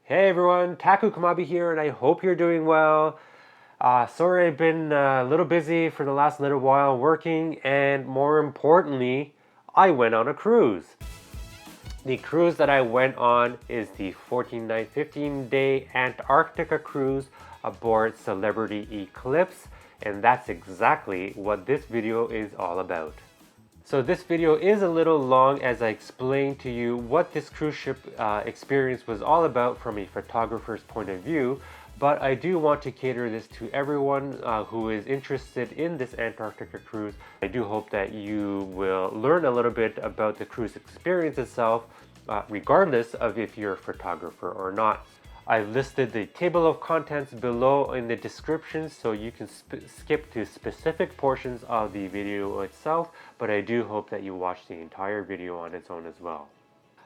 Hey everyone, Taku Kamabi here, and I hope you're doing well. Sorry I've been a little busy for the last little while working, and more importantly, I went on a cruise. The cruise that I went on is the 14-night, 15-day Antarctica Cruise aboard Celebrity Eclipse, and that's exactly what this video is all about. So this video is a little long as I explain to you what this cruise ship experience was all about from a photographer's point of view, but I do want to cater this to everyone who is interested in this Antarctica cruise. I do hope that you will learn a little bit about the cruise experience itself, regardless of if you're a photographer or not. I've listed the table of contents below in the description so you can skip to specific portions of the video itself, but I do hope that you watch the entire video on its own as well.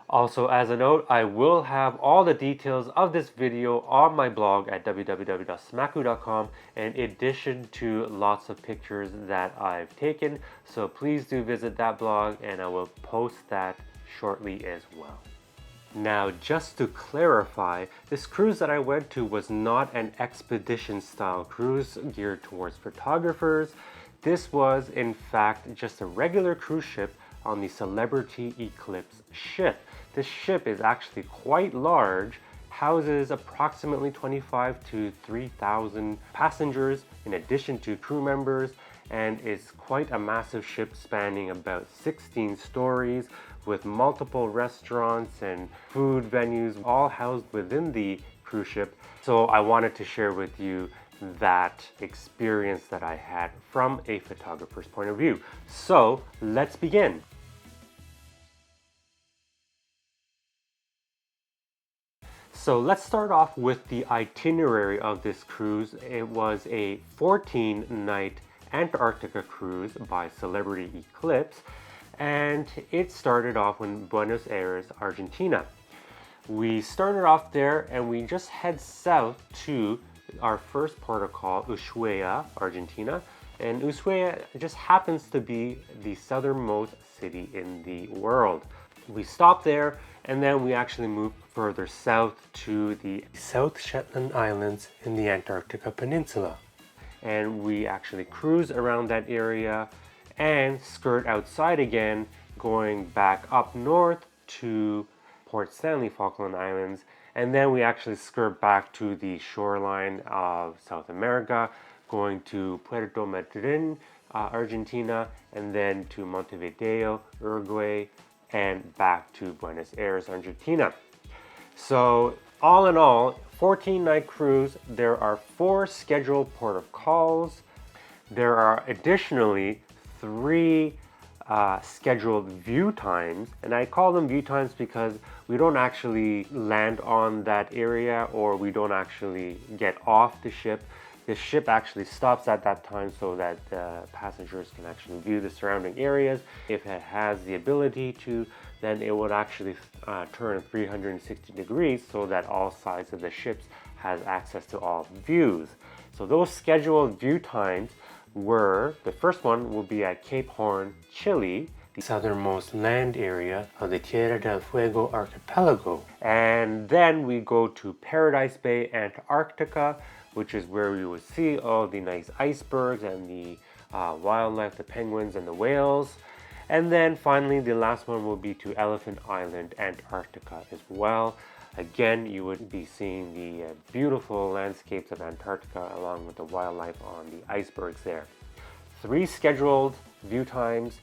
Also, as a note, I will have all the details of this video on my blog at www.smaku.com in addition to lots of pictures that I've taken, so please do visit that blog and I will post that shortly as well. Now, just to clarify, this cruise that I went to was not an expedition style cruise geared towards photographers. This was in fact just a regular cruise ship on the Celebrity Eclipse ship. This ship is actually quite large, houses approximately 25 to 3,000 passengers in addition to crew members, and is quite a massive ship spanning about 16 stories with multiple restaurants and food venues all housed within the cruise ship. So I wanted to share with you that experience that I had from a photographer's point of view. So let's begin. So let's start off with the itinerary of this cruise. It was a 14-night Antarctica cruise by Celebrity Eclipse, and it started off in Buenos Aires, Argentina. We started off there and we just head south to our first port of call, Ushuaia, Argentina. And Ushuaia just happens to be the southernmost city in the world. We stopped there and then we actually moved further south to the South Shetland Islands in the Antarctica Peninsula. And we actually cruise around that area and skirt outside again, going back up north to Port Stanley, Falkland Islands, and then we actually skirt back to the shoreline of South America, going to Puerto, Madryn, Argentina, and then to Montevideo, Uruguay, and back to Buenos Aires, Argentina. So all in all, 14-night cruise. There are 4 scheduled port of calls. There are additionally 3 scheduled view times, and I call them view times because we don't actually land on that area or we don't actually get off the ship. The ship actually stops at that time so that the passengers can actually view the surrounding areas. If it has the ability to, then it would actually turn 360 degrees so that all sides of the ships has access to all views. So those scheduled view times were, the first one will be at Cape Horn, Chile, the southernmost land area of the Tierra del Fuego archipelago. And then we go to Paradise Bay, Antarctica, which is where we would see all the nice icebergs and the wildlife, the penguins and the whales. And then finally, the last one will be to Elephant Island, Antarctica as well. Again, you would be seeing the beautiful landscapes of Antarctica along with the wildlife on the icebergs there. 3 scheduled view times,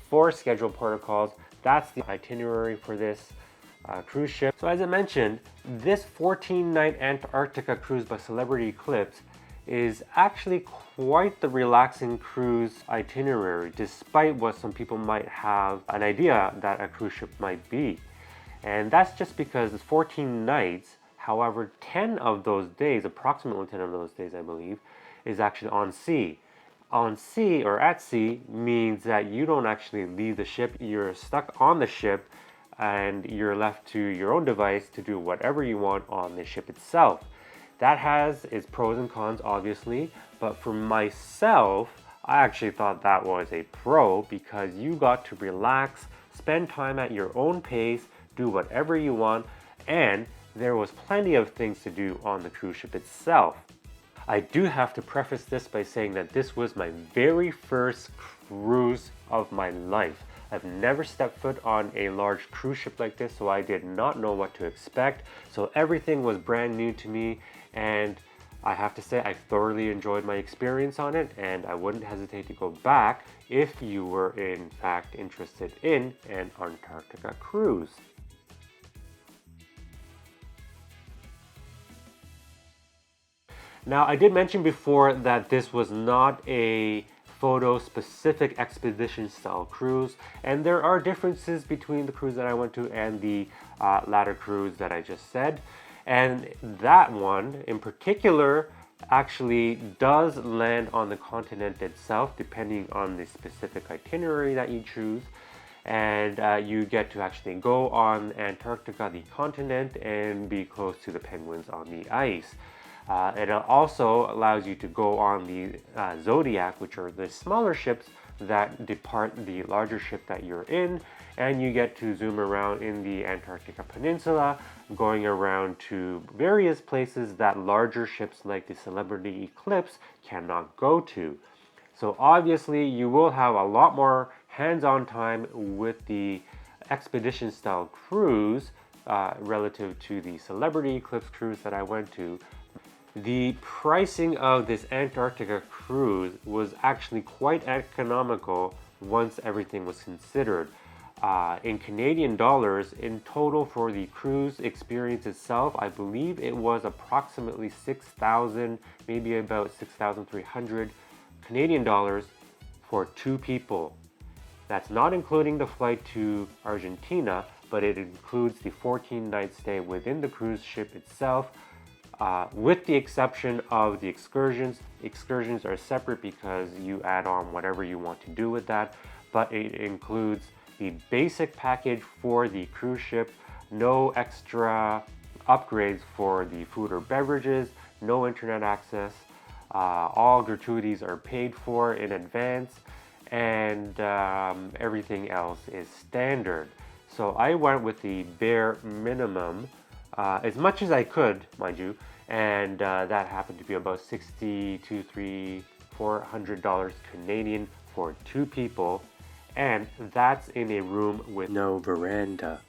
4 scheduled port of calls. That's the itinerary for this cruise ship. So as I mentioned, this 14-night Antarctica cruise by Celebrity Eclipse is actually quite the relaxing cruise itinerary, despite what some people might have an idea that a cruise ship might be. And that's just because it's 14 nights. However, 10 of those days, approximately 10 of those days, I believe, is actually on sea. On sea or at sea means that you don't actually leave the ship. You're stuck on the ship and you're left to your own device to do whatever you want on the ship itself. That has its pros and cons, obviously, but for myself, I actually thought that was a pro because you got to relax, spend time at your own pace, do whatever you want, and there was plenty of things to do on the cruise ship itself. I do have to preface this by saying that this was my very first cruise of my life. I've never stepped foot on a large cruise ship like this, so I did not know what to expect. So everything was brand new to me, and I have to say I thoroughly enjoyed my experience on it, and I wouldn't hesitate to go back if you were in fact interested in an Antarctica cruise. Now, I did mention before that this was not a photo-specific expedition-style cruise, and there are differences between the cruise that I went to and the latter cruise that I just said. And that one, in particular, actually does land on the continent itself, depending on the specific itinerary that you choose. And you get to actually go on Antarctica, the continent, and be close to the penguins on the ice. It also allows you to go on the Zodiac, which are the smaller ships that depart the larger ship that you're in, and you get to zoom around in the Antarctica Peninsula, going around to various places that larger ships like the Celebrity Eclipse cannot go to. So obviously you will have a lot more hands-on time with the expedition style cruise relative to the Celebrity Eclipse cruise that I went to. The pricing of this Antarctica cruise was actually quite economical once everything was considered. In Canadian dollars, in total for the cruise experience itself, I believe it was approximately 6,000, maybe about 6,300 Canadian dollars for 2 people. That's not including the flight to Argentina, but it includes the 14-night stay within the cruise ship itself. With the exception of the excursions. Excursions are separate because you add on whatever you want to do with that, but it includes the basic package for the cruise ship, no extra upgrades for the food or beverages, no internet access, all gratuities are paid for in advance, and everything else is standard. So I went with the bare minimum, as much as I could, mind you, and that happened to be about $60 to $400 Canadian for 2 people, and that's in a room with no veranda.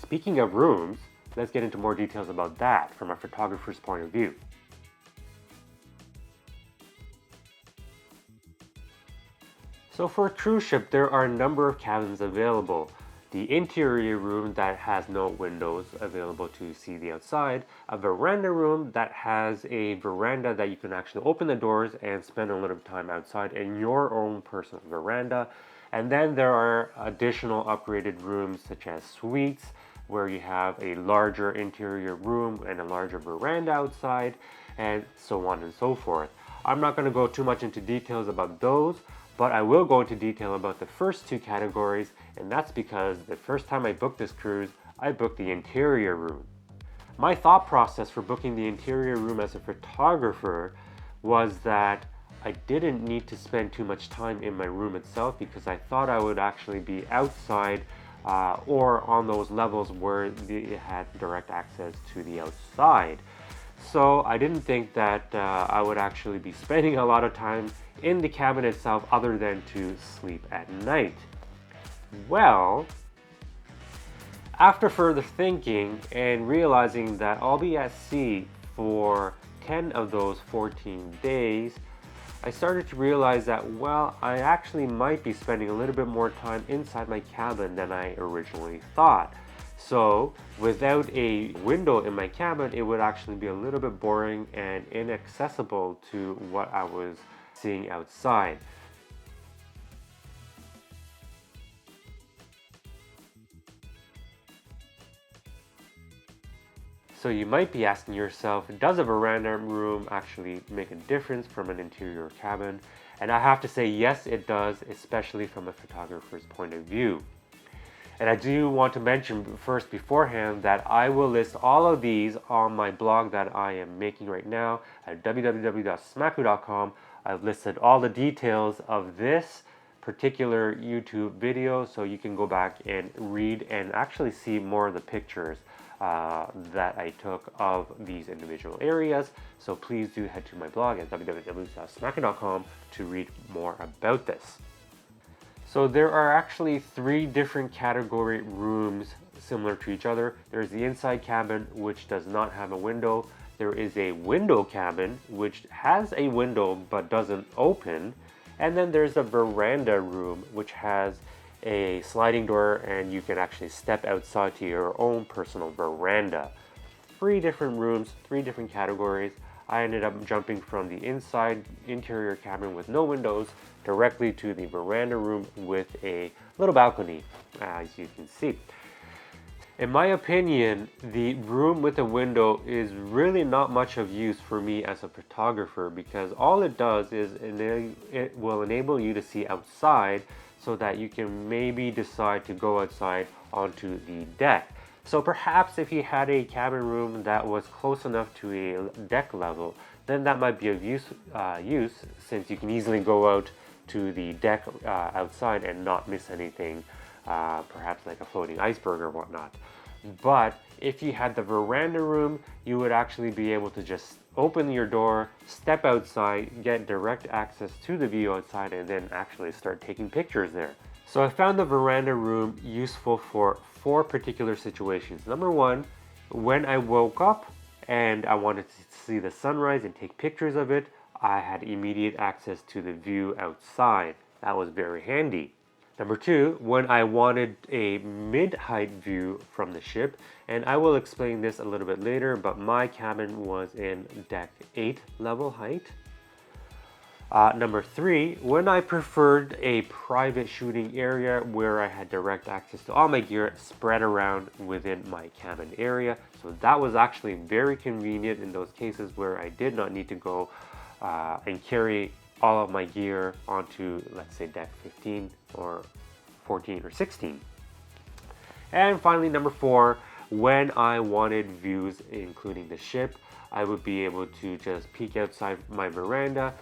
Speaking of rooms, let's get into more details about that from a photographer's point of view. So for a cruise ship, there are a number of cabins available. The interior room that has no windows available to see the outside, a veranda room that has a veranda that you can actually open the doors and spend a little time outside in your own personal veranda. And then there are additional upgraded rooms such as suites, where you have a larger interior room and a larger veranda outside, and so on and so forth. I'm not going to go too much into details about those, but I will go into detail about the first 2 categories, and that's because the first time I booked this cruise, I booked the interior room. My thought process for booking the interior room as a photographer was that I didn't need to spend too much time in my room itself, because I thought I would actually be outside or on those levels where it had direct access to the outside. So I didn't think that I would actually be spending a lot of time in the cabin itself other than to sleep at night. Well, after further thinking and realizing that I'll be at sea for 10 of those 14 days, I started to realize that, well, I actually might be spending a little bit more time inside my cabin than I originally thought. So without a window in my cabin, it would actually be a little bit boring and inaccessible to what I was seeing outside. So you might be asking yourself, does a veranda room actually make a difference from an interior cabin? And I have to say, yes, it does, especially from a photographer's point of view. And I do want to mention first beforehand that I will list all of these on my blog that I am making right now at www.smaku.com. I've listed all the details of this particular YouTube video, so you can go back and read and actually see more of the pictures that I took of these individual areas. So please do head to my blog at www.smackin.com to read more about this. So there are actually 3 different category rooms similar to each other. There's the inside cabin, which does not have a window. There is a window cabin, which has a window but doesn't open. And then there's a veranda room, which has a sliding door and you can actually step outside to your own personal veranda. 3 different rooms, 3 different categories. I ended up jumping from the inside interior cabin with no windows directly to the veranda room with a little balcony, as you can see. In my opinion, the room with a window is really not much of use for me as a photographer, because all it does is it will enable you to see outside so that you can maybe decide to go outside onto the deck. So perhaps if you had a cabin room that was close enough to a deck level, then that might be of use, since you can easily go out to the deck outside and not miss anything, perhaps like a floating iceberg or whatnot. But if you had the veranda room, you would actually be able to just open your door, step outside, get direct access to the view outside, and then actually start taking pictures there. So I found the veranda room useful for 4 particular situations. Number 1, when I woke up and I wanted to see the sunrise and take pictures of it, I had immediate access to the view outside. That was very handy. Number 2, when I wanted a mid-height view from the ship, and I will explain this a little bit later, but my cabin was in deck 8 level height. Number 3, when I preferred a private shooting area where I had direct access to all my gear spread around within my cabin area. So that was actually very convenient in those cases where I did not need to go and carry all of my gear onto, let's say, deck 15 or 14 or 16. And finally, number 4, when I wanted views including the ship, I would be able to just peek outside my veranda,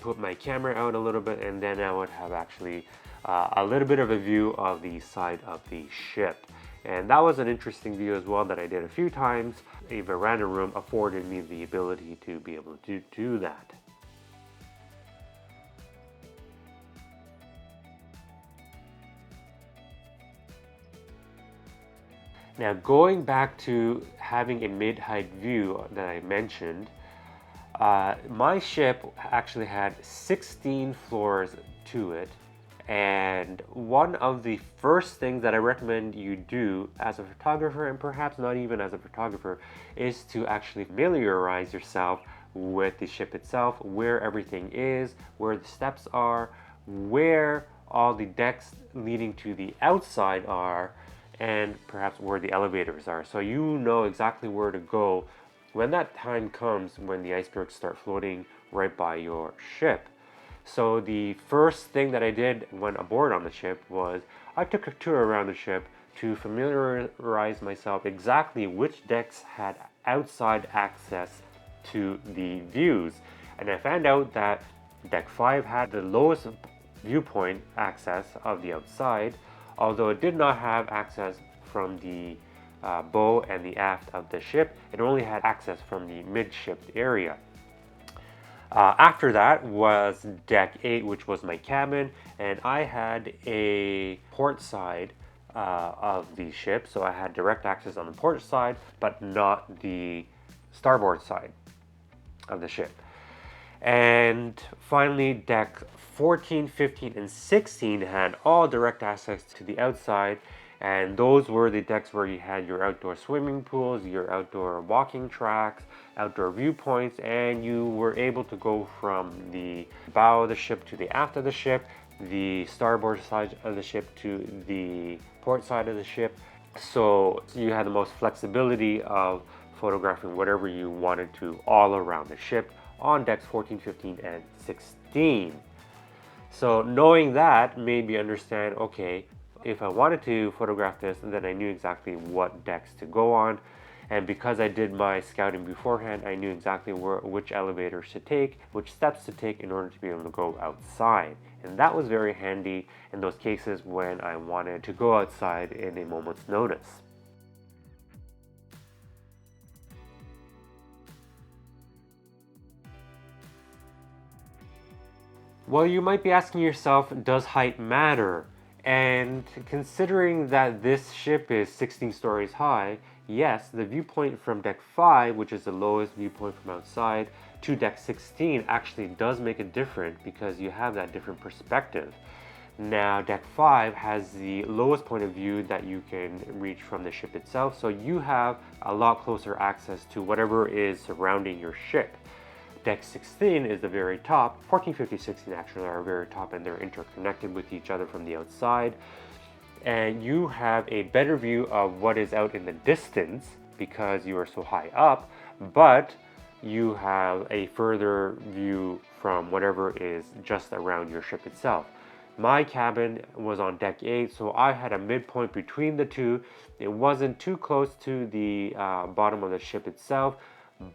put my camera out a little bit, and then I would have actually a little bit of a view of the side of the ship. And that was an interesting view as well that I did a few times. A veranda room afforded me the ability to be able to do that. Now, going back to having a mid-height view that I mentioned, my ship actually had 16 floors to it, and one of the first things that I recommend you do as a photographer, and perhaps not even as a photographer, is to actually familiarize yourself with the ship itself, where everything is, where the steps are, where all the decks leading to the outside are, and perhaps where the elevators are, so you know exactly where to go when that time comes when the icebergs start floating right by your ship. So the first thing that I did when aboard on the ship was I took a tour around the ship to familiarize myself exactly which decks had outside access to the views. And I found out that deck 5 had the lowest viewpoint access of the outside, although it did not have access from the bow and the aft of the ship. It only had access from the midship area. After that was deck 8, which was my cabin, and I had a port side of the ship, so I had direct access on the port side, but not the starboard side of the ship. And finally, deck 14, 15, and 16 had all direct access to the outside, and those were the decks where you had your outdoor swimming pools, your outdoor walking tracks, outdoor viewpoints, and you were able to go from the bow of the ship to the aft of the ship, the starboard side of the ship to the port side of the ship. So you had the most flexibility of photographing whatever you wanted to all around the ship on decks 14, 15, and 16. So knowing that made me understand, okay, if I wanted to photograph this, then I knew exactly what decks to go on. And because I did my scouting beforehand, I knew exactly which elevators to take, which steps to take in order to be able to go outside. And that was very handy in those cases when I wanted to go outside in a moment's notice. Well, you might be asking yourself, does height matter? And considering that this ship is 16 stories high, yes, the viewpoint from deck 5, which is the lowest viewpoint from outside, to deck 16 actually does make a difference because you have that different perspective. Now, deck 5 has the lowest point of view that you can reach from the ship itself, so you have a lot closer access to whatever is surrounding your ship. Deck 16 is the very top. 14, 15, 16 actually are very top, and they're interconnected with each other from the outside. And you have a better view of what is out in the distance because you are so high up, but you have a further view from whatever is just around your ship itself. My cabin was on deck 8, so I had a midpoint between the two. It wasn't too close to the bottom of the ship itself,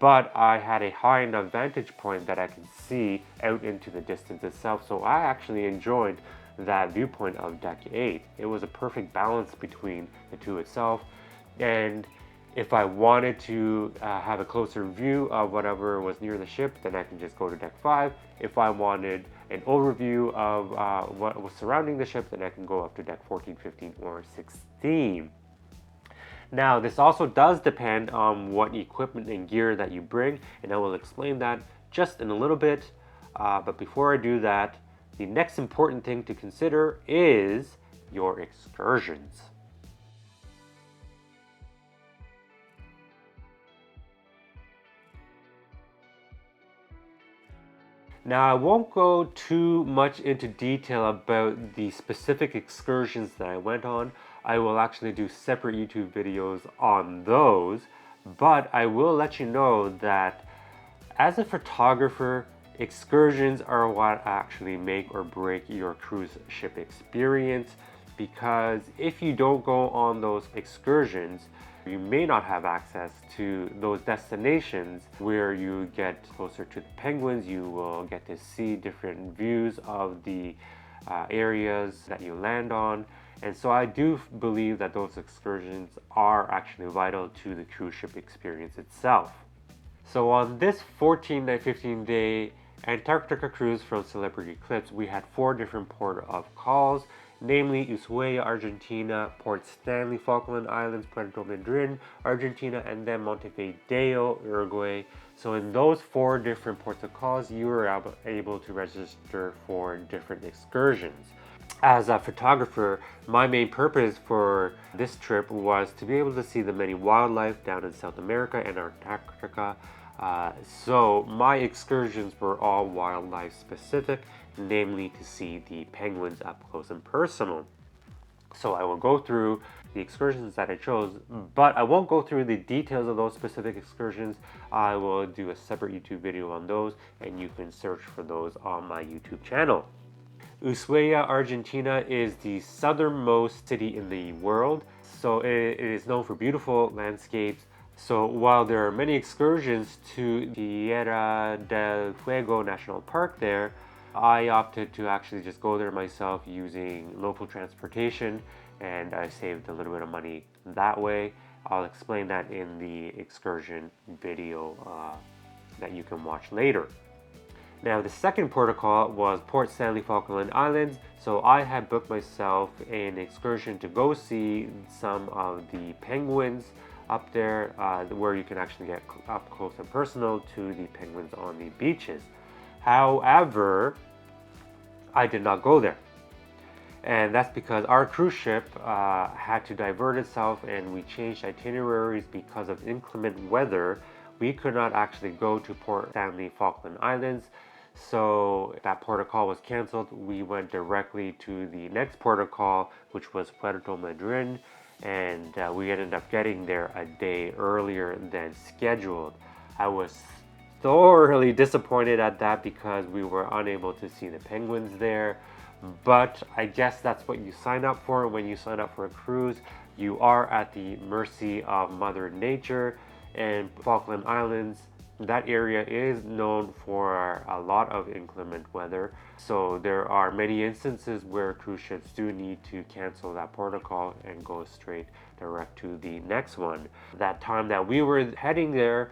but I had a high enough vantage point that I could see out into the distance itself. So I actually enjoyed that viewpoint of deck 8. It was a perfect balance between the two itself. And if I wanted to have a closer view of whatever was near the ship, then I can just go to deck 5. If I wanted an overview of what was surrounding the ship, then I can go up to deck 14, 15, or 16. Now, this also does depend on what equipment and gear that you bring, and I will explain that just in a little bit. But before I do that, the next important thing to consider is your excursions. Now, I won't go too much into detail about the specific excursions that I went on. I will actually do separate YouTube videos on those, but I will let you know that as a photographer, excursions are what actually make or break your cruise ship experience, because if you don't go on those excursions, you may not have access to those destinations where you get closer to the penguins. You will get to see different views of the areas that you land on. And so I do believe that those excursions are actually vital to the cruise ship experience itself. So on this 14-night, 15-day Antarctica cruise from Celebrity Eclipse, we had 4 different port of calls, namely Ushuaia, Argentina, Port Stanley, Falkland Islands, Puerto, Madryn, Argentina, and then Montevideo, Uruguay. So in those 4 different ports of calls, you were able to register for different excursions. As a photographer, my main purpose for this trip was to be able to see the many wildlife down in South America and Antarctica. So my excursions were all wildlife specific, namely to see the penguins up close and personal. So I will go through the excursions that I chose, but I won't go through the details of those specific excursions. I will do a separate YouTube video on those, and you can search for those on my YouTube channel. Ushuaia, Argentina is the southernmost city in the world, so it is known for beautiful landscapes. So while there are many excursions to Tierra del Fuego National Park there, I opted to actually just go there myself using local transportation, and I saved a little bit of money that way. I'll explain that in the excursion video that you can watch later. Now, the second protocol was Port Stanley, Falkland Islands. So I had booked myself an excursion to go see some of the penguins up there, where you can actually get up close and personal to the penguins on the beaches. However, I did not go there. And that's because our cruise ship had to divert itself, and we changed itineraries because of inclement weather. We could not actually go to Port Stanley, Falkland Islands. So that protocol was canceled. We went directly to the next protocol, which was Puerto Madryn, and we ended up getting there a day earlier than scheduled. I was thoroughly disappointed at that because we were unable to see the penguins there, but I guess that's what you sign up for. When you sign up for a cruise, you are at the mercy of Mother Nature. And Falkland Islands, that area is known for a lot of inclement weather, so there are many instances where cruise ships do need to cancel that protocol and go straight direct to the next one. That time that we were heading there,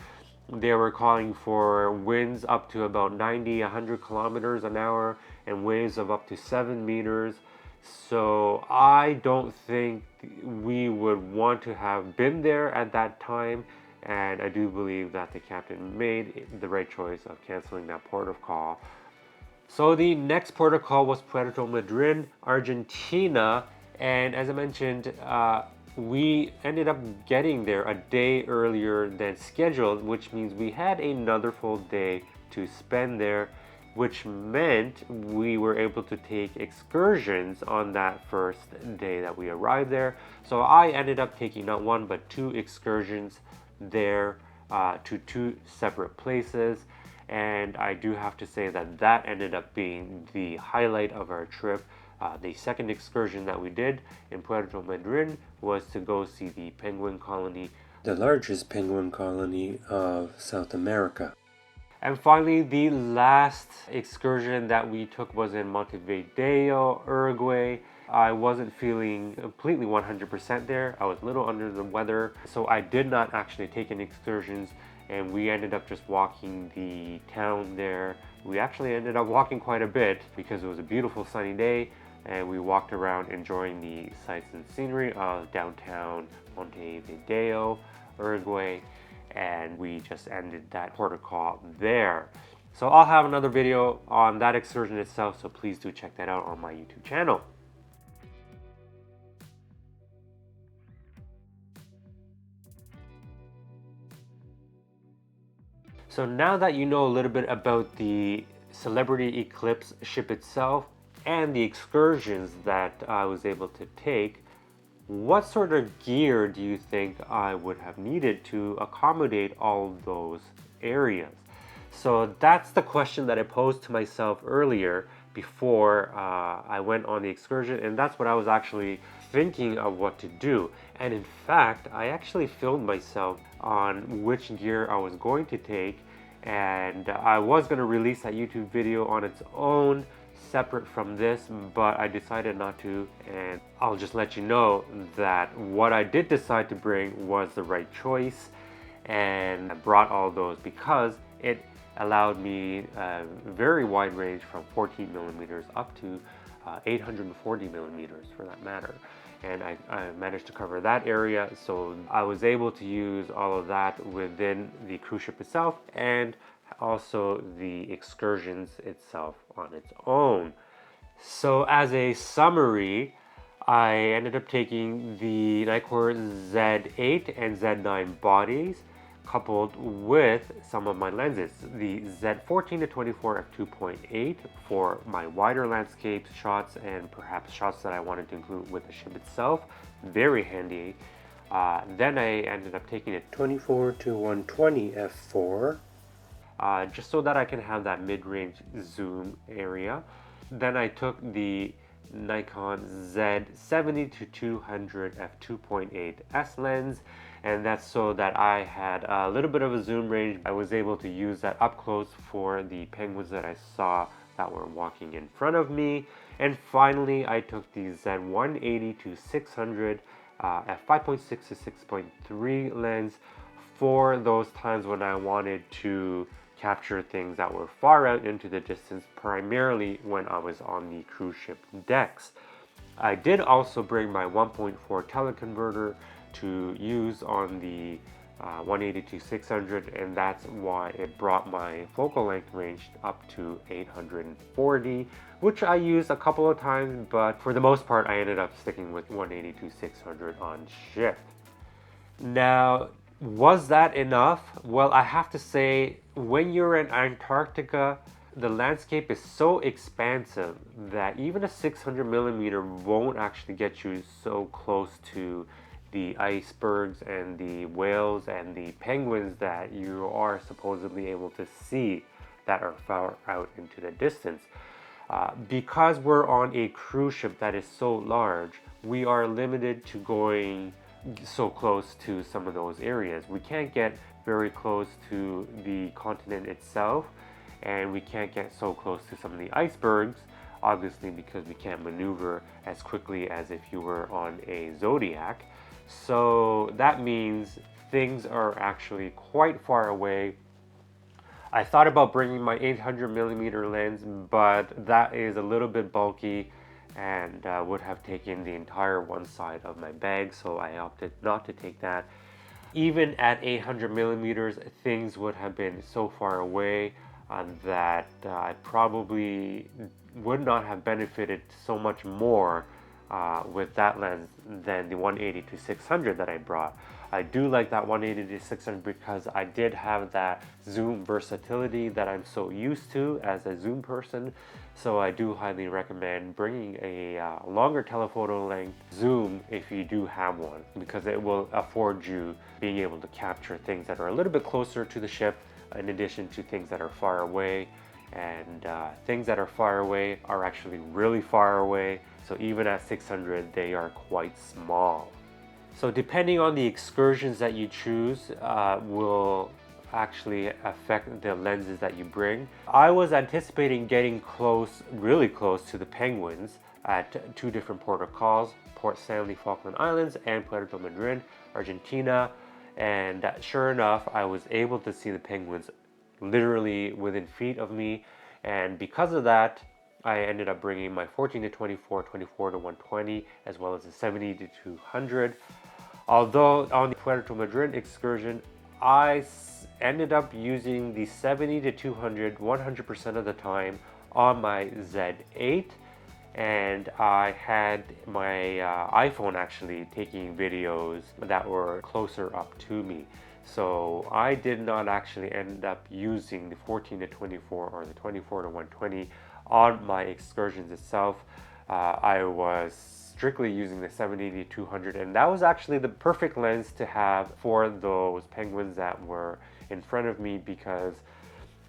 they were calling for winds up to about 90-100 kilometers an hour, and waves of up to 7 meters. So I don't think we would want to have been there at that time, and I do believe that the captain made the right choice of canceling that port of call. So the next port of call was Puerto Madryn, Argentina, and as I mentioned, we ended up getting there a day earlier than scheduled, which means we had another full day to spend there, which meant we were able to take excursions on that first day that we arrived there. So I ended up taking not one but two excursions there to two separate places, and I do have to say that that ended up being the highlight of our trip. The second excursion that we did in Puerto Madryn was to go see the penguin colony, the largest penguin colony of South America. And finally, the last excursion that we took was in Montevideo, Uruguay. I wasn't feeling completely 100% there. I was a little under the weather, so I did not actually take any excursions, and we ended up just walking the town there. We actually ended up walking quite a bit because it was a beautiful sunny day, and we walked around enjoying the sights and scenery of downtown Montevideo, Uruguay, and we just ended that port of call there. So I'll have another video on that excursion itself, so please do check that out on my YouTube channel. So now that you know a little bit about the Celebrity Eclipse ship itself and the excursions that I was able to take, what sort of gear do you think I would have needed to accommodate all of those areas? So that's the question that I posed to myself earlier before I went on the excursion, and that's what I was actually thinking of what to do. And in fact, I actually filmed myself on which gear I was going to take, and I was going to release that YouTube video on its own, separate from this, but I decided not to, and I'll just let you know that what I did decide to bring was the right choice, and I brought all those because it allowed me a very wide range from 14 millimeters up to 840 millimeters for that matter, and I managed to cover that area, so I was able to use all of that within the cruise ship itself and also the excursions itself on its own. So as a summary, I ended up taking the Nikkor Z8 and Z9 bodies coupled with some of my lenses, the Z14 to 24 f2.8 for my wider landscape shots and perhaps shots that I wanted to include with the ship itself, very handy. Then I ended up taking a 24 to 120 f4 just so that I can have that mid-range zoom area. Then I took the Nikon Z70 to 200 f2.8 S lens, and that's so that I had a little bit of a zoom range. I was able to use that up close for the penguins that I saw that were walking in front of me. And finally, I took the Z180 to 600 f5.6 to 6.3 lens for those times when I wanted to capture things that were far out into the distance, primarily when I was on the cruise ship decks. I did also bring my 1.4 teleconverter to use on the 180 to 600, and that's why it brought my focal length range up to 840, which I used a couple of times, but for the most part I ended up sticking with 180 to 600 on shift. Now, was that enough? Well, I have to say, when you're in Antarctica, the landscape is so expansive that even a 600 millimeter won't actually get you so close to the icebergs and the whales and the penguins that you are supposedly able to see that are far out into the distance. Because we're on a cruise ship that is so large, we are limited to going so close to some of those areas. We can't get very close to the continent itself, and we can't get so close to some of the icebergs, obviously, because we can't maneuver as quickly as if you were on a Zodiac. So that means things are actually quite far away. I thought about bringing my 800mm lens, but that is a little bit bulky and would have taken the entire one side of my bag, so I opted not to take that. Even at 800mm, things would have been so far away that I probably would not have benefited so much more with that lens than the 180 to 600 that I brought. I do like that 180 to 600 because I did have that zoom versatility that I'm so used to as a zoom person. So I do highly recommend bringing a longer telephoto length zoom if you do have one, because it will afford you being able to capture things that are a little bit closer to the ship in addition to things that are far away. And things that are far away are actually really far away. So even at 600, they are quite small. So depending on the excursions that you choose will actually affect the lenses that you bring. I was anticipating getting close, really close to the penguins at two different port of calls, Port Stanley, Falkland Islands, and Puerto Madryn, Argentina. And sure enough, I was able to see the penguins literally within feet of me. And because of that, I ended up bringing my 14 to 24, 24 to 120, as well as the 70 to 200. Although on the Puerto Madryn excursion, I ended up using the 70 to 200 100% of the time on my Z8, and I had my iPhone actually taking videos that were closer up to me. So I did not actually end up using the 14 to 24 or the 24 to 120 on my excursions itself. I was strictly using the 70 to 200, and that was actually the perfect lens to have for those penguins that were in front of me, because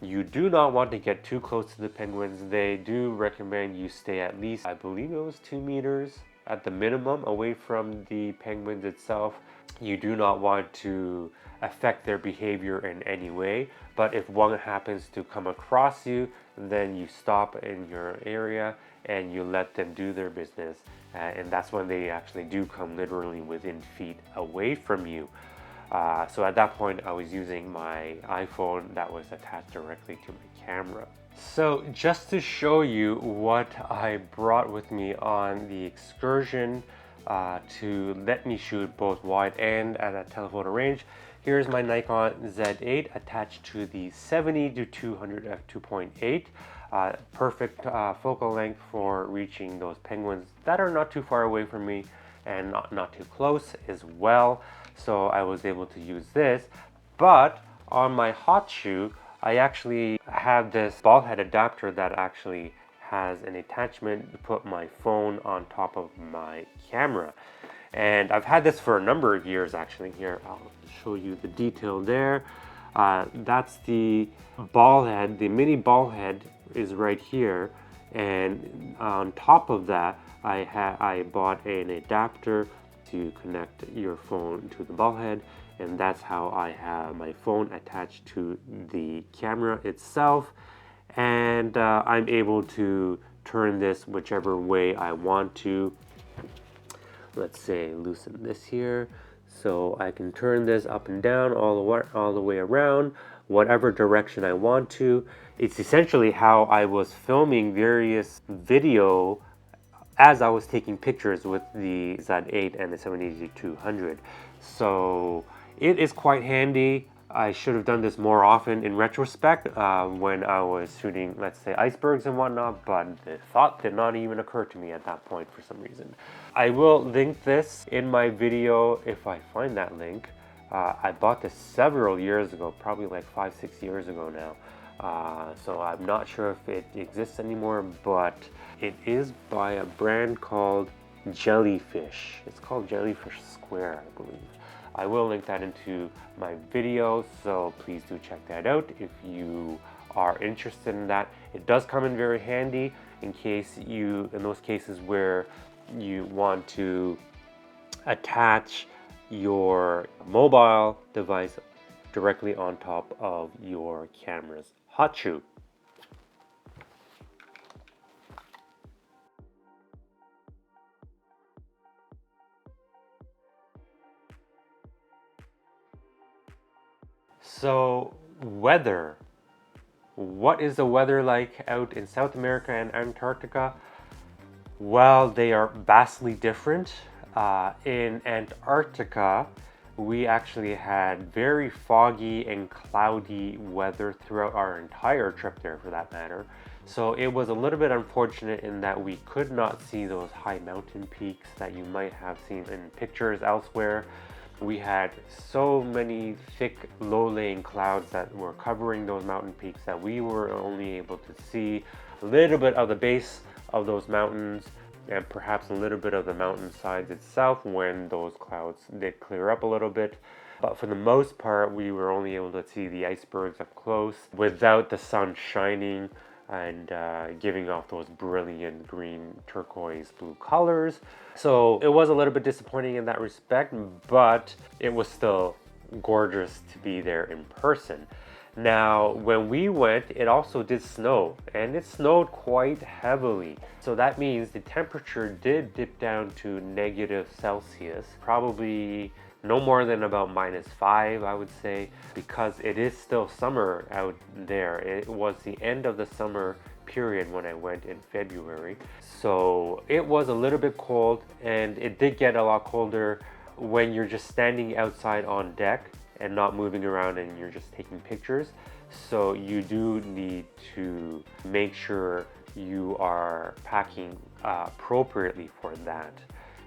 you do not want to get too close to the penguins. They do recommend you stay at least, I believe it was 2 meters at the minimum away from the penguins itself. You do not want to affect their behavior in any way, but if one happens to come across you, then you stop in your area and you let them do their business, and that's when they actually do come literally within feet away from you. So at that point, I was using my iPhone that was attached directly to my camera. So just to show you what I brought with me on the excursion to let me shoot both wide and at a telephoto range, here's my Nikon Z8 attached to the 70 to 200 f2.8. Perfect focal length for reaching those penguins that are not too far away from me and not too close as well. So I was able to use this. But on my hot shoe, I actually have this ball head adapter that actually has an attachment to put my phone on top of my camera. And I've had this for a number of years actually. Here, I'll show you the detail there. That's the ball head. The mini ball head is right here. And on top of that, I bought an adapter to connect your phone to the ball head, and that's how I have my phone attached to the camera itself. And I'm able to turn this whichever way I want to. Let's say loosen this here, so I can turn this up and down all the way around, whatever direction I want to. It's essentially how I was filming various video as I was taking pictures with the Z8 and the 70-200. So it is quite handy. I should have done this more often in retrospect when I was shooting, let's say, icebergs and whatnot, but the thought did not even occur to me at that point for some reason. I will link this in my video if I find that link. I bought this several years ago, probably like 5-6 years ago now. So I'm not sure if it exists anymore, but it is by a brand called Jellyfish. It's called Jellyfish Square, I believe. I will link that into my video, so please do check that out if you are interested in that. It does come in very handy in those cases where you want to attach your mobile device directly on top of your camera's hot shoe. So weather What is the weather like out in South America and Antarctica? Well, they are vastly different. In Antarctica, we actually had very foggy and cloudy weather throughout our entire trip there, for that matter. So it was a little bit unfortunate in that we could not see those high mountain peaks that you might have seen in pictures elsewhere. We had so many thick, low-laying clouds that were covering those mountain peaks that we were only able to see a little bit of the base of those mountains and perhaps a little bit of the mountain sides itself when those clouds did clear up a little bit. But for the most part, we were only able to see the icebergs up close without the sun shining and giving off those brilliant green, turquoise, blue colors. So it was a little bit disappointing in that respect, but it was still gorgeous to be there in person. Now, when we went, it also did snow, and it snowed quite heavily. So that means the temperature did dip down to -Celsius, probably no more than about -5, I would say, because it is still summer out there. It was the end of the summer period when I went in February. So it was a little bit cold, and it did get a lot colder when you're just standing outside on deck and not moving around and you're just taking pictures. So you do need to make sure you are packing appropriately for that.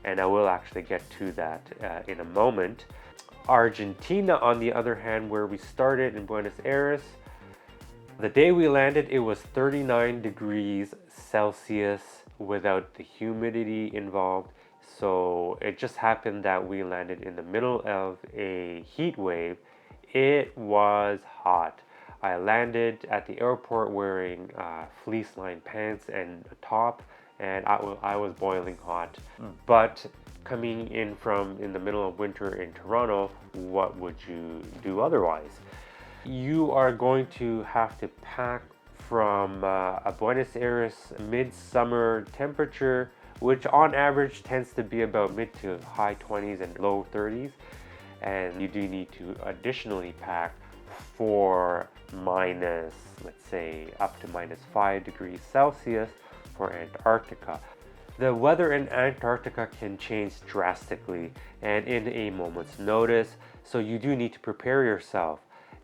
And I will actually get to that in a moment. Argentina, on the other hand, where we started in Buenos Aires, the day we landed, it was 39 degrees Celsius without the humidity involved. So it just happened that we landed in the middle of a heat wave. It was hot. I landed at the airport wearing fleece-lined pants and a top, and I was boiling hot. But coming in the middle of winter in Toronto, what would you do otherwise? You are going to have to pack from a Buenos Aires midsummer temperature, which on average tends to be about mid to high 20s and low 30s. And you do need to additionally pack for let's say up to -5 degrees Celsius for Antarctica. The weather in Antarctica can change drastically and in a moment's notice, so you do need to prepare yourself.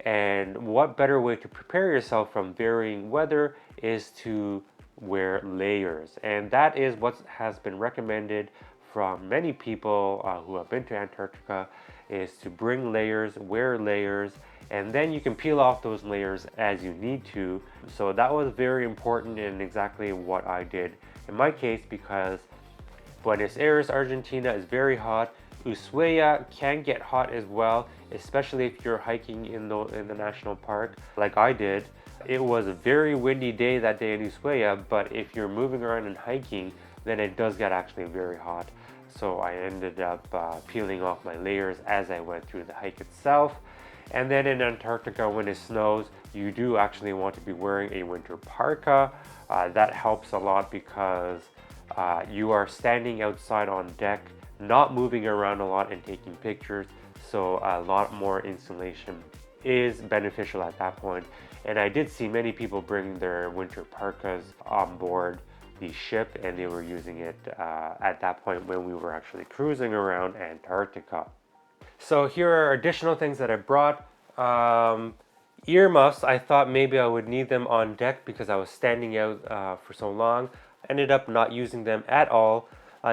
And what better way to prepare yourself from varying weather is to wear layers. And that is what has been recommended from many people who have been to Antarctica, is to bring layers, wear layers, and then you can peel off those layers as you need to. So that was very important and exactly what I did in my case, because Buenos Aires, Argentina is very hot. Ushuaia can get hot as well, especially if you're hiking in the national park like I did. It was a very windy day that day in Ushuaia, but if you're moving around and hiking, then it does get actually very hot. So I ended up peeling off my layers as I went through the hike itself. And then in Antarctica, when it snows, you do actually want to be wearing a winter parka. That helps a lot because you are standing outside on deck, not moving around a lot and taking pictures. So a lot more insulation is beneficial at that point. And I did see many people bring their winter parkas on board the ship, and they were using it at that point when we were actually cruising around Antarctica. So here are additional things that I brought. Earmuffs, I thought maybe I would need them on deck because I was standing out for so long. Ended up not using them at all,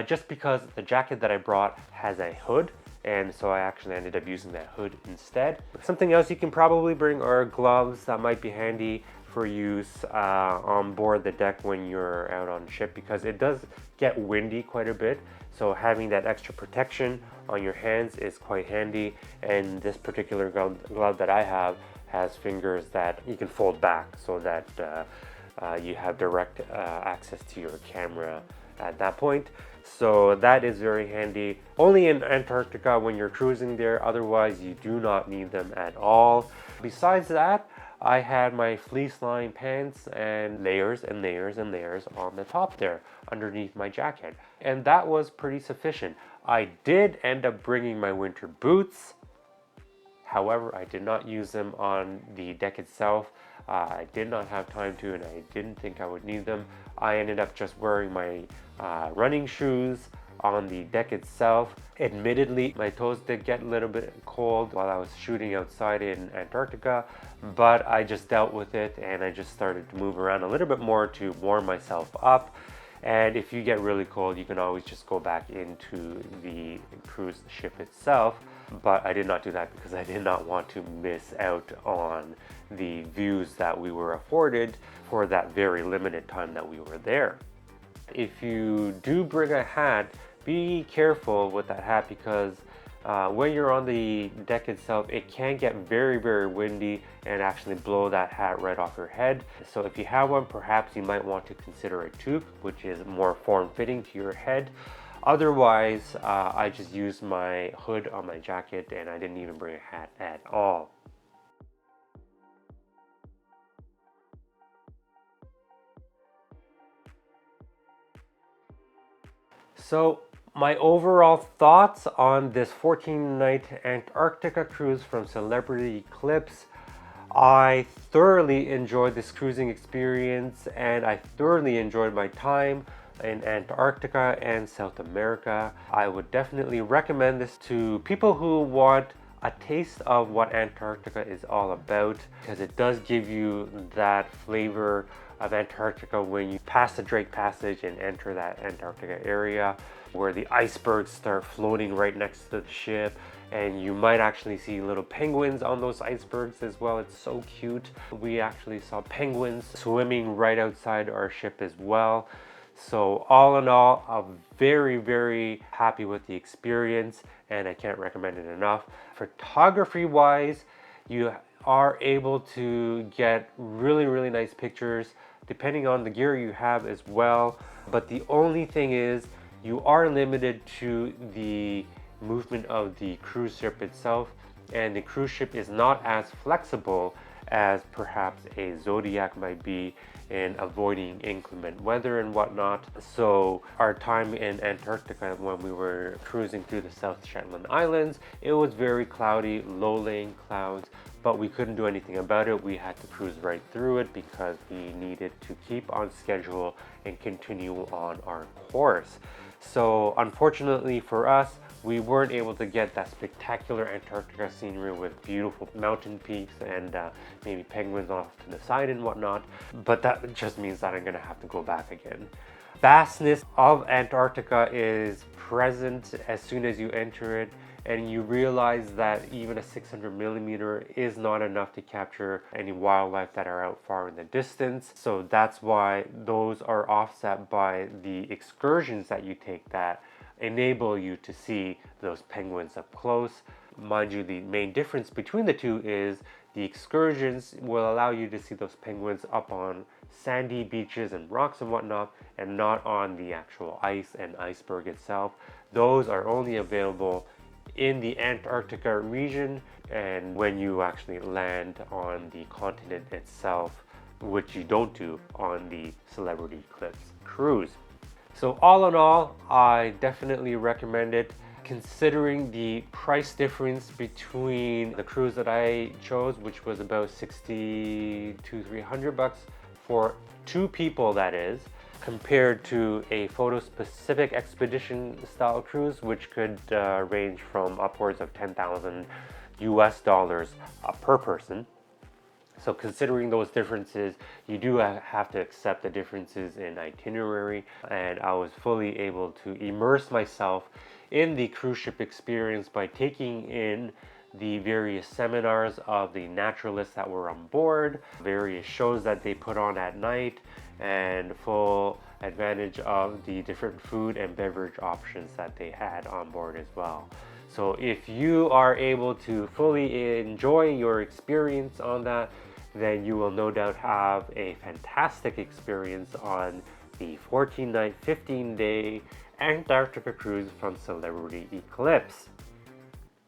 just because the jacket that I brought has a hood, and so I actually ended up using that hood instead. Something else you can probably bring are gloves that might be handy for use on board the deck when you're out on ship, because it does get windy quite a bit. So having that extra protection on your hands is quite handy. And this particular glove that I have has fingers that you can fold back so that you have direct access to your camera at that point. So that is very handy. Only in Antarctica when you're cruising there, otherwise you do not need them at all. Besides that, I had my fleece-lined pants and layers and layers and layers on the top there underneath my jacket. And that was pretty sufficient. I did end up bringing my winter boots. However, I did not use them on the deck itself. I did not have time to, and I didn't think I would need them. I ended up just wearing my running shoes on the deck itself. Admittedly, my toes did get a little bit cold while I was shooting outside in Antarctica, but I just dealt with it and I just started to move around a little bit more to warm myself up. And if you get really cold, you can always just go back into the cruise ship itself. But I did not do that because I did not want to miss out on the views that we were afforded for that very limited time that we were there. If you do bring a hat, be careful with that hat because when you're on the deck itself, it can get very, very windy and actually blow that hat right off your head. So if you have one, perhaps you might want to consider a toque, which is more form-fitting to your head. Otherwise, I just used my hood on my jacket and I didn't even bring a hat at all. So my overall thoughts on this 14-night Antarctica cruise from Celebrity Eclipse: I thoroughly enjoyed this cruising experience and I thoroughly enjoyed my time in Antarctica and South America. I would definitely recommend this to people who want a taste of what Antarctica is all about, because it does give you that flavor of Antarctica when you pass the Drake Passage and enter that Antarctica area where the icebergs start floating right next to the ship, and you might actually see little penguins on those icebergs as well. It's so cute. We actually saw penguins swimming right outside our ship as well. So all in all, I'm very, very happy with the experience and I can't recommend it enough. Photography wise, you are able to get really, really nice pictures depending on the gear you have as well. But the only thing is you are limited to the movement of the cruise ship itself, and the cruise ship is not as flexible as perhaps a Zodiac might be in avoiding inclement weather and whatnot. So our time in Antarctica when we were cruising through the South Shetland Islands, it was very cloudy, low-laying clouds, but we couldn't do anything about it. We had to cruise right through it because we needed to keep on schedule and continue on our course. So unfortunately for us, we weren't able to get that spectacular Antarctica scenery with beautiful mountain peaks and maybe penguins off to the side and whatnot, but that just means that I'm gonna have to go back again. Vastness of Antarctica is present as soon as you enter it, and you realize that even a 600mm is not enough to capture any wildlife that are out far in the distance. So that's why those are offset by the excursions that you take that enable you to see those penguins up close. Mind you, the main difference between the two is the excursions will allow you to see those penguins up on sandy beaches and rocks and whatnot, and not on the actual ice and iceberg itself. Those are only available in the Antarctica region and when you actually land on the continent itself, which you don't do on the Celebrity Eclipse cruise. So all in all, I definitely recommend it. Considering the price difference between the cruise that I chose, which was about $60 to $300 for two people, that is, compared to a photo-specific expedition style cruise, which could range from upwards of $10,000 US per person. So considering those differences, you do have to accept the differences in itinerary, and I was fully able to immerse myself in the cruise ship experience by taking in the various seminars of the naturalists that were on board, various shows that they put on at night, and full advantage of the different food and beverage options that they had on board as well. So if you are able to fully enjoy your experience on that, then you will no doubt have a fantastic experience on the 14-night, 15-day Antarctica cruise from Celebrity Eclipse.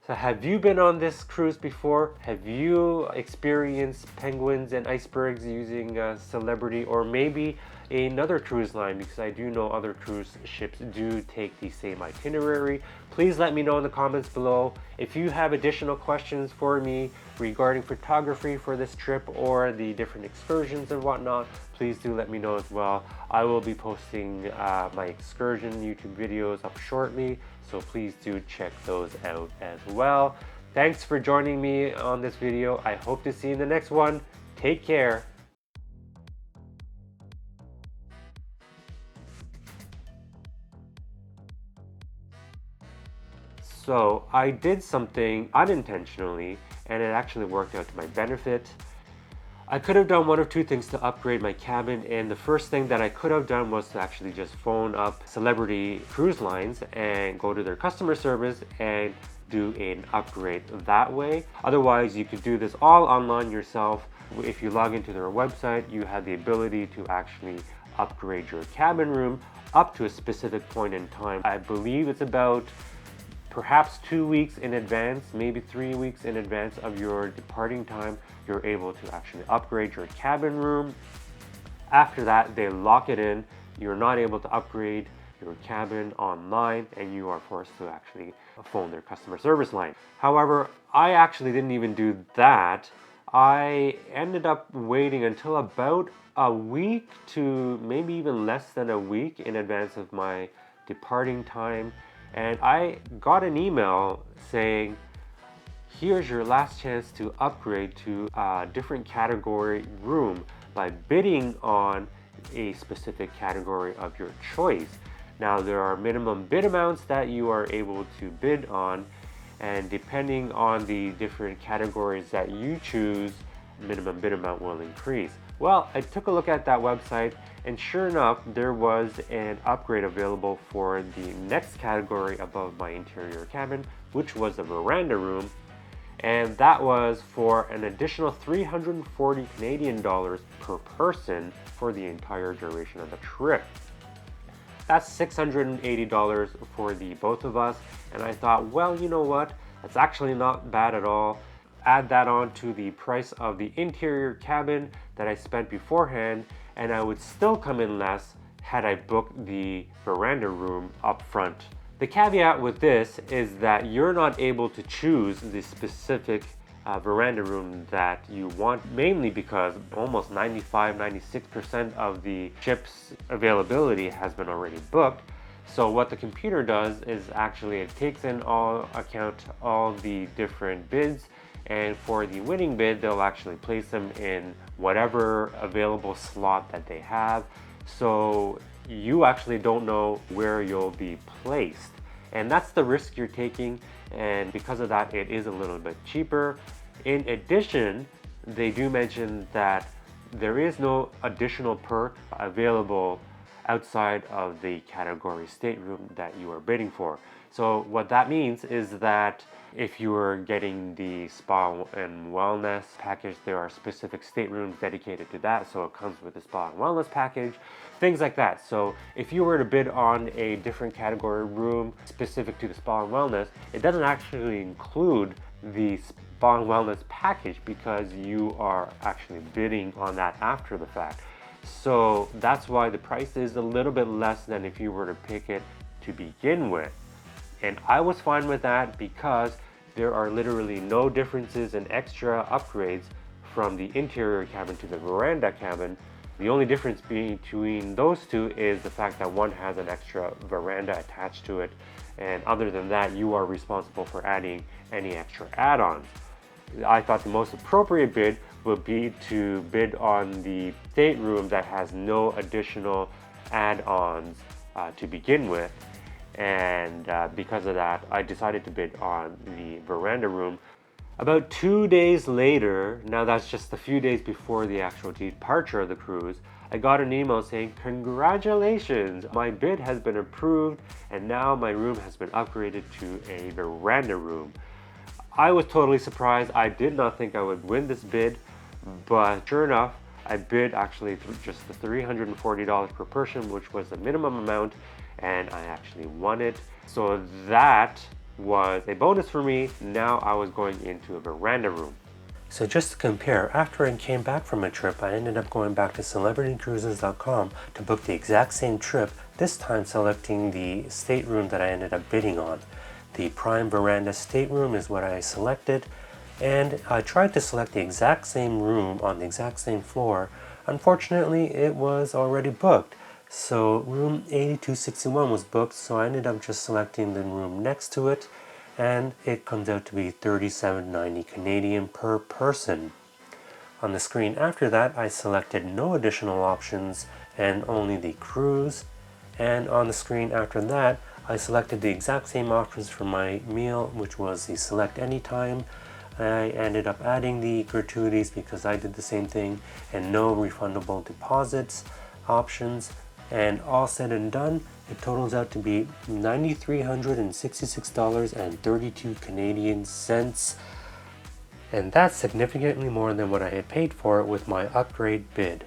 So have you been on this cruise before? Have you experienced penguins and icebergs using Celebrity? Or maybe another cruise line, because I do know other cruise ships do take the same itinerary. Please let me know in the comments below. If you have additional questions for me regarding photography for this trip or the different excursions and whatnot, please do let me know as well. I will be posting my excursion YouTube videos up shortly, so please do check those out as well. Thanks for joining me on this video. I hope to see you in the next one. Take care. So I did something unintentionally, and it actually worked out to my benefit. I could have done one of two things to upgrade my cabin, and the first thing that I could have done was to actually just phone up Celebrity Cruise Lines and go to their customer service and do an upgrade that way. Otherwise, you could do this all online yourself. If you log into their website, you have the ability to actually upgrade your cabin room up to a specific point in time. I believe it's about perhaps 2 weeks in advance, maybe 3 weeks in advance of your departing time, you're able to actually upgrade your cabin room. After that, they lock it in. You're not able to upgrade your cabin online, and you are forced to actually phone their customer service line. However, I actually didn't even do that. I ended up waiting until about a week to maybe even less than a week in advance of my departing time. And I got an email saying, here's your last chance to upgrade to a different category room by bidding on a specific category of your choice. Now, there are minimum bid amounts that you are able to bid on, and depending on the different categories that you choose, minimum bid amount will increase. Well, I took a look at that website, and sure enough, there was an upgrade available for the next category above my interior cabin, which was a veranda room, and that was for an additional 340 Canadian dollars per person for the entire duration of the trip. That's $680 for the both of us, and I thought, well, you know what? That's actually not bad at all. Add that on to the price of the interior cabin that I spent beforehand, and I would still come in less had I booked the veranda room up front. The caveat with this is that you're not able to choose the specific veranda room that you want, mainly because almost 95-96% of the ship's availability has been already booked. So what the computer does is actually it takes in all the different bids, and for the winning bid, they'll actually place them in whatever available slot that they have. So you actually don't know where you'll be placed. And that's the risk you're taking. And because of that, it is a little bit cheaper. In addition, they do mention that there is no additional perk available outside of the category stateroom that you are bidding for. So what that means is that if you are getting the spa and wellness package, there are specific staterooms dedicated to that, so it comes with the spa and wellness package, things like that. So if you were to bid on a different category room specific to the spa and wellness, it doesn't actually include the spa and wellness package because you are actually bidding on that after the fact. So that's why the price is a little bit less than if you were to pick it to begin with. And I was fine with that because there are literally no differences in extra upgrades from the interior cabin to the veranda cabin. The only difference between those two is the fact that one has an extra veranda attached to it, and other than that, you are responsible for adding any extra add-ons. I thought the most appropriate bid would be to bid on the stateroom that has no additional add-ons to begin with. And because of that, I decided to bid on the veranda room. About 2 days later, now that's just a few days before the actual departure of the cruise, I got an email saying, congratulations, my bid has been approved and now my room has been upgraded to a veranda room. I was totally surprised. I did not think I would win this bid, but sure enough, I bid actually just the $340 per person, which was the minimum amount, and I actually won it. So that was a bonus for me. Now I was going into a veranda room. So just to compare, after I came back from a trip, I ended up going back to CelebrityCruises.com to book the exact same trip, this time selecting the stateroom that I ended up bidding on. The Prime Veranda stateroom is what I selected, and I tried to select the exact same room on the exact same floor. Unfortunately, it was already booked. So room 8261 was booked, so I ended up just selecting the room next to it, and it comes out to be $37.90 Canadian per person. On the screen after that, I selected no additional options and only the cruise, and on the screen after that, I selected the exact same options for my meal, which was the select anytime. I ended up adding the gratuities because I did the same thing, and no refundable deposits options, and all said and done, it totals out to be $9,366.32 Canadian cents, and that's significantly more than what I had paid for it with my upgrade bid.